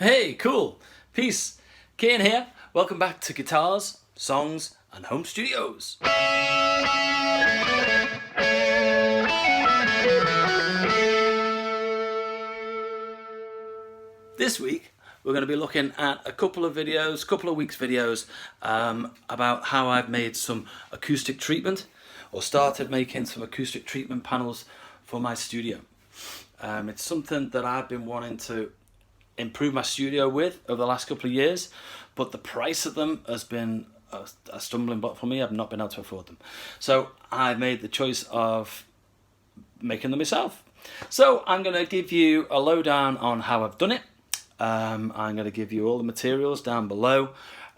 Hey, cool. Peace. Kian here. Welcome back to Guitars, Songs and Home Studios. This week we're going to be looking at a couple of weeks videos about how I've made some acoustic treatment or started making some acoustic treatment panels for my studio. It's something that I've been wanting to improve my studio with over the last couple of years, but the price of them has been a stumbling block for me. I've not been able to afford them, so I made the choice of making them myself. So I'm going to give you a lowdown on how I've done it. I'm going to give you all the materials down below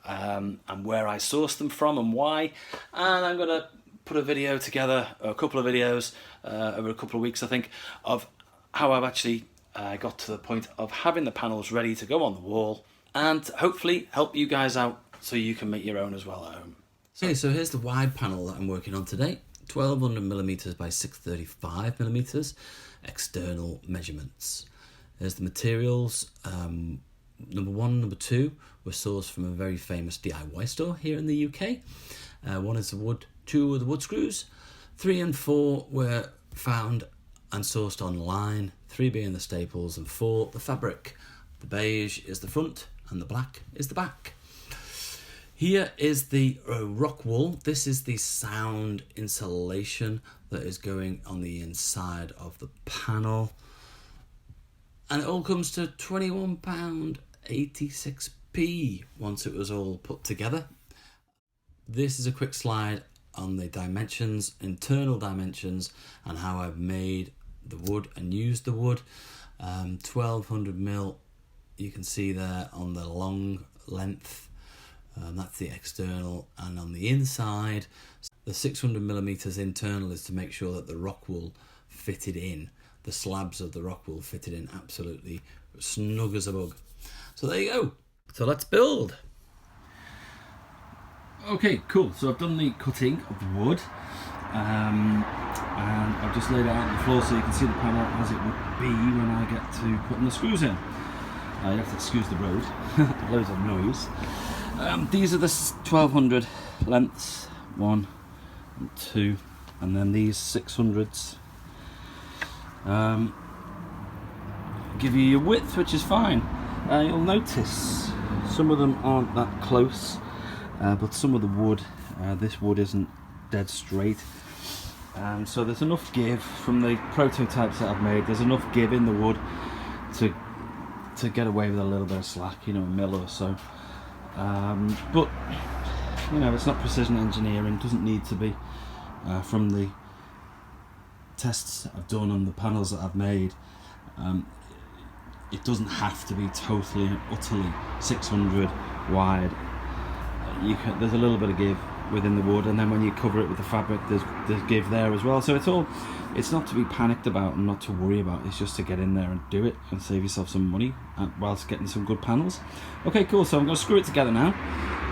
and where I sourced them from and why, and I'm going to put a video together, or a couple of videos over a couple of weeks I think, of how I've actually got to the point of having the panels ready to go on the wall, and hopefully help you guys out so you can make your own as well at home. Okay, so here's the wide panel that I'm working on today. 1200mm by 635mm external measurements. There's the materials. Number one, number two were sourced from a very famous DIY store here in the UK. One is the wood, two are the wood screws, 3 and 4 were found and sourced online, 3 being the staples and 4 the fabric. The beige is the front and the black is the back. Here is the rock wool. This is the sound insulation that is going on the inside of the panel. And it all comes to £21.86p once it was all put together. This is a quick slide on the dimensions, internal dimensions, and how I've made the wood and used the wood. 1200mm, you can see there on the long length. That's the external, and on the inside the 600mm internal is to make sure that the rock wool fitted in, the slabs of the rock wool fitted in absolutely snug as a bug. So there you go. So let's build. Okay, cool. So I've done the cutting of the wood, and I've just laid it out on the floor so you can see the panel as it would be when I get to putting the screws in. You have to excuse the road, loads of noise. These are the 1200 lengths, 1 and 2, and then these 600s give you your width, which is fine. You'll notice some of them aren't that close, but some of the wood, this wood isn't dead straight, so there's enough give from the prototypes that I've made. There's enough give in the wood to get away with a little bit of slack, you know, a mil or so. But you know, it's not precision engineering, doesn't need to be. From the tests I've done on the panels that I've made, it doesn't have to be totally and utterly 600 wide. There's a little bit of give within the wood, and then when you cover it with the fabric, there's give there as well. So it's not to be panicked about and not to worry about. It's just to get in there and do it and save yourself some money whilst getting some good panels. Okay, cool. So I'm going to screw it together now,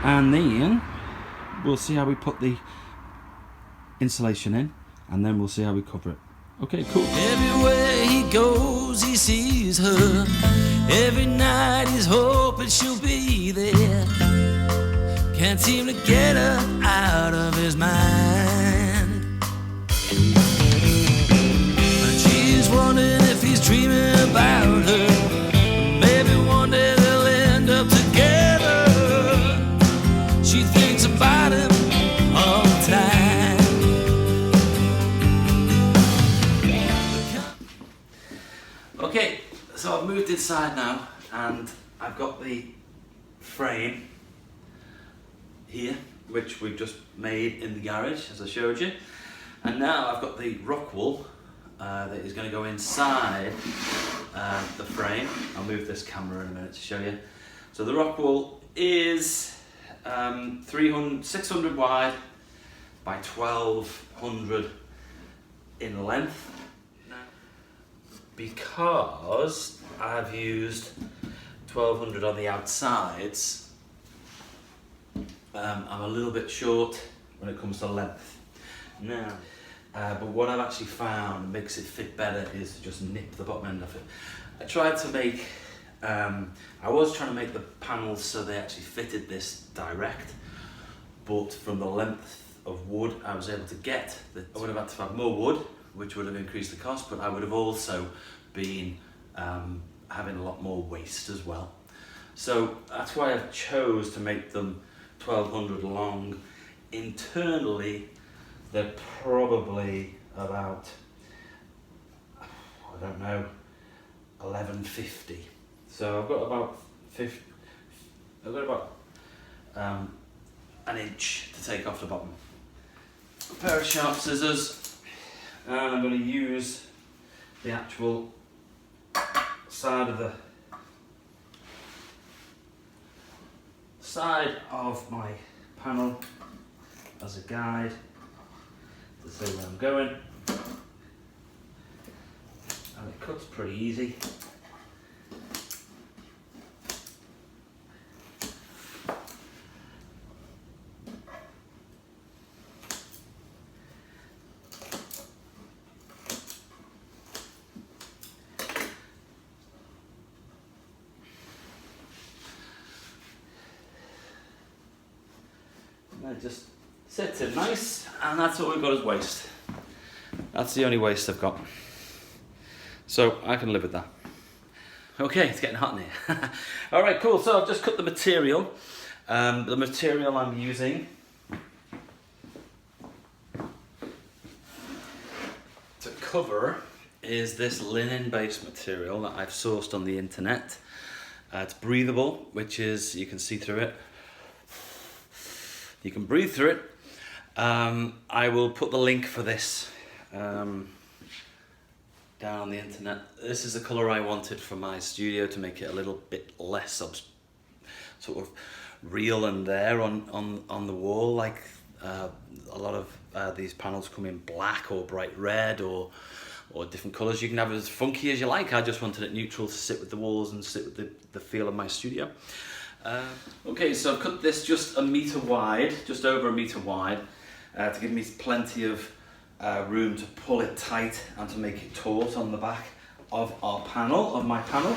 and then we'll see how we put the insulation in, and then we'll see how we cover it. Okay, cool. Everywhere he goes, he sees her. Every night he's hoping she'll be there. Can't seem to get her out of his mind. And she's wondering if he's dreaming about her. Maybe one day they'll end up together. She thinks about him all the time. Okay, so I've moved inside now, and I've got the frame here, which we've just made in the garage, as I showed you. And now I've got the rock wool that is going to go inside the frame. I'll move this camera in a minute to show you. So the rock wool is 600 wide by 1200 in length. Because I've used 1200 on the outsides, I'm a little bit short when it comes to length. Now, but what I've actually found makes it fit better is to just nip the bottom end of it. I tried to make I was trying to make the panels so they actually fitted this direct, but from the length of wood I was able to get, I would have had to have more wood, which would have increased the cost, but I would have also been having a lot more waste as well. So that's why I've chose to make them 1200 long. Internally, they're probably about, I don't know, 1150. So I've got about an inch to take off the bottom. A pair of sharp scissors, and I'm going to use the actual side of my panel as a guide to see where I'm going, and it cuts pretty easy. And it just sits in nice, and that's all we've got as waste. That's the only waste I've got. So I can live with that. Okay, it's getting hot in here. All right, cool. So I've just cut the material. The material I'm using to cover is this linen-based material that I've sourced on the internet. It's breathable, which is, you can see through it. You can breathe through it. I will put the link for this down on the internet. This is the colour I wanted for my studio to make it a little bit less sort of real and there on the wall. Like a lot of these panels come in black or bright red or different colours. You can have it as funky as you like. I just wanted it neutral to sit with the walls and sit with the feel of my studio. Okay, so I've cut this just a metre wide, just over a metre wide, to give me plenty of room to pull it tight and to make it taut on the back of my panel.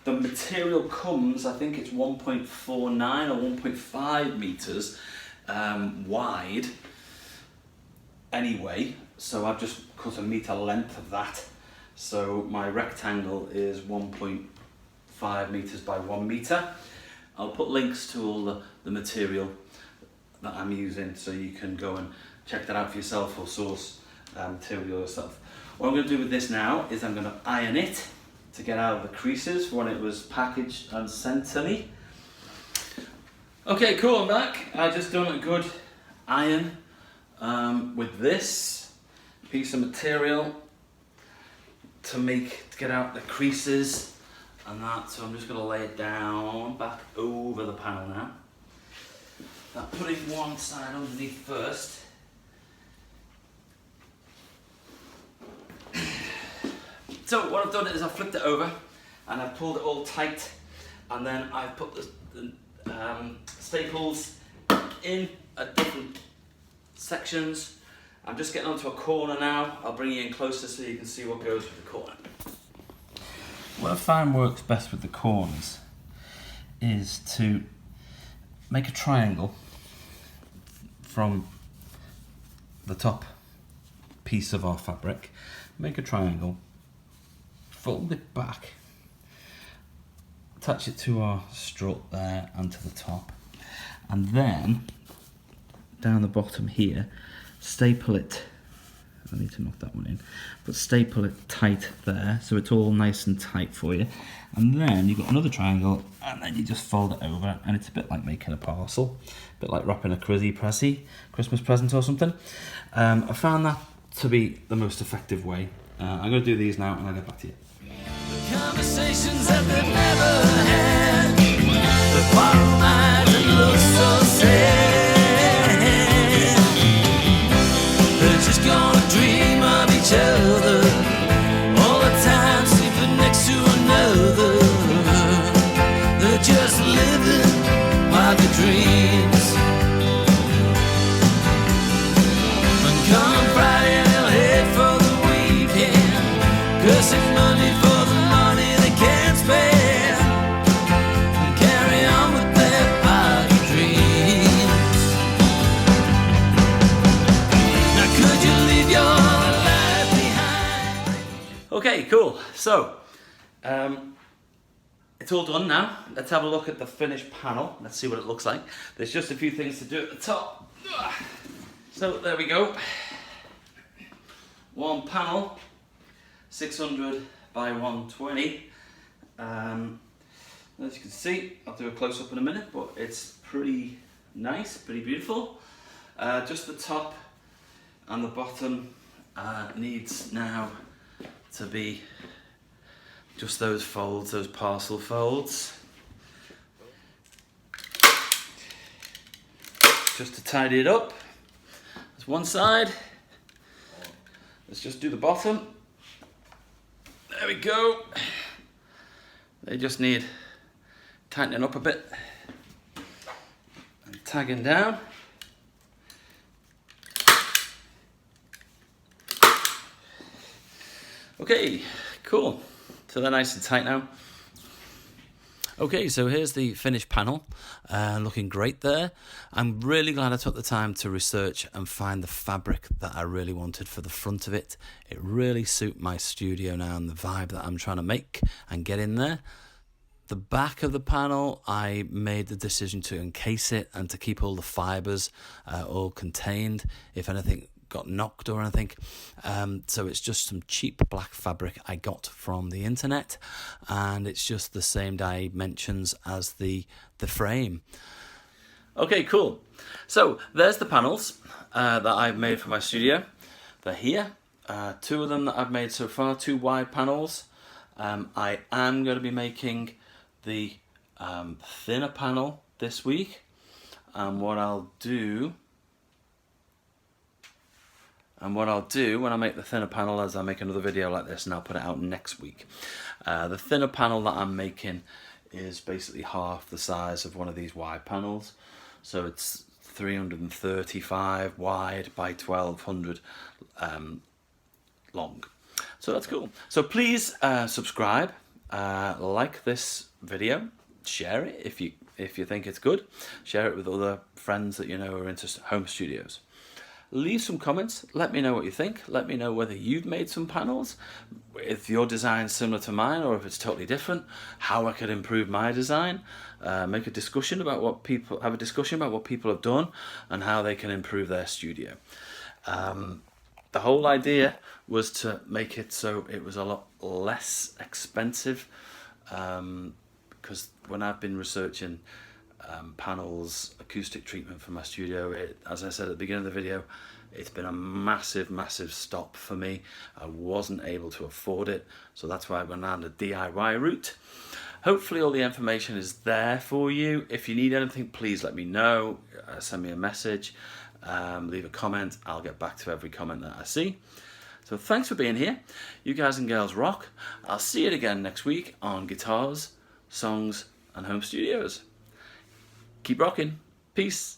The material comes, I think it's 1.49 or 1.5 metres wide anyway, so I've just cut a metre length of that. So my rectangle is 1.5 metres by 1 metre. I'll put links to all the material that I'm using so you can go and check that out for yourself or source material yourself. What I'm going to do with this now is I'm going to iron it to get out of the creases when it was packaged and sent to me. Okay, cool, I'm back. I just done a good iron with this piece of material to get out the creases and that. So I'm just going to lay it down back over the panel now. Now putting one side underneath first. So what I've done is I've flipped it over and I've pulled it all tight, and then I've put the staples in at different sections. I'm just getting onto a corner now. I'll bring you in closer so you can see what goes with the corner. What I find works best with the corners is to make a triangle from the top piece of our fabric. Make a triangle, fold it back, attach it to our strut there and to the top, and then down the bottom here staple it. I need to knock that one in, but staple it tight there so it's all nice and tight for you. And then you've got another triangle, and then you just fold it over, and it's a bit like making a parcel, a bit like wrapping a Christmas present or something. I found that to be the most effective way. I'm going to do these now and I'll get back to you. The conversations that they've never had, the bottom lines and look so sad. They're just gonna dream of each other all the time, sleeping next to another. They're just living by the dreams. And come Friday they'll head for the weekend, cursing money for the money they can't spend. cool. So, it's all done now. Let's have a look at the finished panel. Let's see what it looks like. There's just a few things to do at the top. So there we go. One panel, 600 by 120. As you can see, I'll do a close-up in a minute, but it's pretty nice, pretty beautiful. Just the top and the bottom needs now to be just those folds, those parcel folds. Just to tidy it up. There's one side. Let's just do the bottom. There we go. They just need tightening up a bit and tagging down. Okay, cool. So they're nice and tight now. Okay, so here's the finished panel, looking great there. I'm really glad I took the time to research and find the fabric that I really wanted for the front of it. It really suits my studio now and the vibe that I'm trying to make and get in there. The back of the panel, I made the decision to encase it and to keep all the fibres all contained, if anything got knocked or anything. So it's just some cheap black fabric I got from the internet, and it's just the same dimensions as the frame. Okay, cool. So there's the panels that I've made for my studio. They're here. Two of them that I've made so far, 2 wide panels. I am going to be making the thinner panel this week, and what I'll do when I make the thinner panel is I'll make another video like this and I'll put it out next week. The thinner panel that I'm making is basically half the size of one of these wide panels, so it's 335 wide by 1200 long. So that's cool. So please subscribe, like this video, share it if you think it's good, share it with other friends that you know are into home studios. Leave some comments, let me know what you think, let me know whether you've made some panels, if your design's similar to mine or if it's totally different, how I could improve my design, make a discussion about what people have done and how they can improve their studio. The whole idea was to make it so it was a lot less expensive, because when I've been researching panels, acoustic treatment for my studio, as I said at the beginning of the video, it's been a massive stop for me. I wasn't able to afford it, so that's why I went down the DIY route. Hopefully all the information is there for you. If you need anything, please let me know, send me a message, leave a comment. I'll get back to every comment that I see. So thanks for being here. You guys and girls rock. I'll see you again next week on guitars, songs and home studios. Keep rocking. Peace.